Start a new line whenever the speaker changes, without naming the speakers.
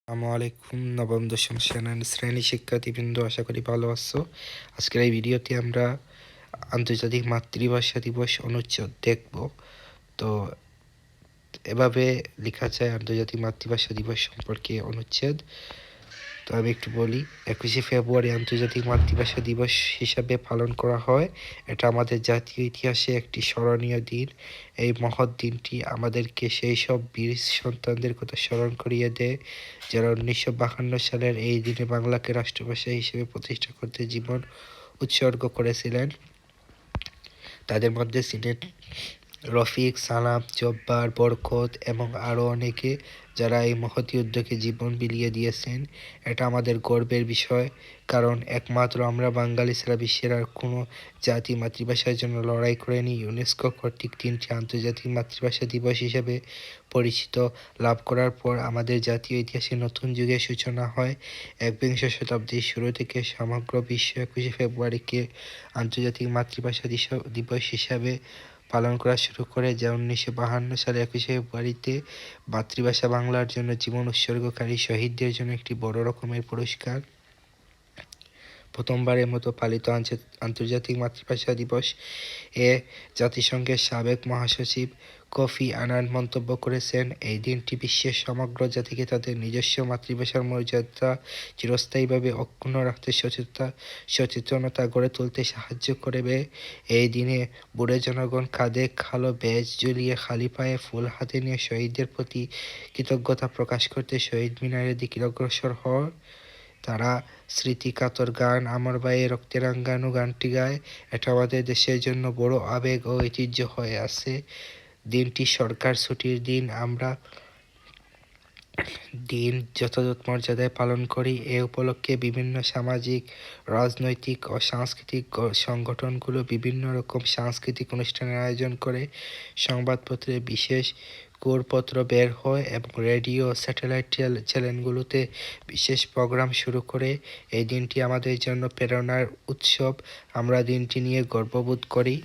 আসসালামু আলাইকুম। নবম দশম শ্রেণী শিক্ষার্থীবৃন্দ, আশা করি ভালো আছো। আজকের এই ভিডিওতে আমরা আন্তর্জাতিক মাতৃভাষা দিবস অনুচ্ছেদ দেখব। তো এভাবে লেখা যায় আন্তর্জাতিক মাতৃভাষা দিবস সম্পর্কে অনুচ্ছেদ। তো আমি একটু বলি, 21শে ফেব্রুয়ারি আন্তর্জাতিক মাতৃভাষা দিবস হিসাবে পালন করা হয়। এটা আমাদের জাতীয় ইতিহাসে একটি স্মরণীয় দিন। এই মহৎ দিনটি আমাদেরকে সেই সব বীর সন্তানদের কথা স্মরণ করিয়ে দেয়, যারা 1952 সালের এই দিনে বাংলাকে রাষ্ট্রভাষা হিসেবে প্রতিষ্ঠা করতে জীবন উৎসর্গ করেছিলেন। তাদের মধ্যে ছিলেন রফিক, সালাম, জব্বার, বরকত এবং আরও অনেকে, যারা এই মহতী উদ্যোগে জীবন বিলিয়ে দিয়েছেন। এটা আমাদের গর্বের বিষয়, কারণ একমাত্র আমরা বাঙালি ছাড়া বিশ্বের আর কোনো জাতি মাতৃভাষার জন্য লড়াই করেনি। ইউনেস্কো কর্তৃক 3টি আন্তর্জাতিক মাতৃভাষা দিবস হিসেবে পরিচিত লাভ করার পর আমাদের জাতীয় ইতিহাসে নতুন যুগের সূচনা হয়। একবিংশ শতাব্দীর শুরু থেকে সমগ্র বিশ্ব 21শে ফেব্রুয়ারিকে আন্তর্জাতিক মাতৃভাষা দিবস হিসাবে পালন করা শুরু করে, যা 1952 সালে 21শে ফেব্রুয়ারিতে মাতৃভাষা বাংলার জন্য জীবন উৎসর্গকারী শহীদদের জন্য একটি বড় রকমের পুরস্কার। প্রথমবারের মতো পালিত আন্তর্জাতিক মাতৃভাষা দিবস এ জাতিসংঘের সাবেক মহাসচিব কোফি আনান মন্তব্য করেছেন, এই দিনটি বিশ্বের সমগ্র জাতিকে তাদের নিজস্ব মাতৃভাষার মর্যাদা চিরস্থায়ীভাবে অক্ষুণ্ণ রাখতে সচেতনতা গড়ে তুলতে সাহায্য করবে। এই দিনে বুড়ো জনগণ কাঁধে কালো ব্যাজ ঝুলিয়ে খালি পায়ে ফুল হাতে নিয়ে শহীদদের প্রতি কৃতজ্ঞতা প্রকাশ করতে শহীদ মিনারের দিকে অগ্রসর হয়। তারা স্মৃতিকাতর গান আমার ভাইয়ে রক্তে রাঙানো গানটি গায়। এটা আমাদের দেশের জন্য বড় আবেগ ও ঐতিহ্য হয়ে আছে। দিনটি সরকার ছুটির দিন, আমরা দিন যথাযথ মর্যাদায় পালন করি। এ উপলক্ষে বিভিন্ন সামাজিক, রাজনৈতিক ও সাংস্কৃতিক সংগঠনগুলো বিভিন্ন রকম সাংস্কৃতিক অনুষ্ঠানের আয়োজন করে। সংবাদপত্রে বিশেষ করপত্র বের হয় এবং রেডিও স্যাটেলাইট চ্যানেলগুলোতে বিশেষ প্রোগ্রাম শুরু করে। এই দিনটি আমাদের জন্য প্রেরণার উৎসব। আমরা দিনটি নিয়ে গর্ববোধ করি।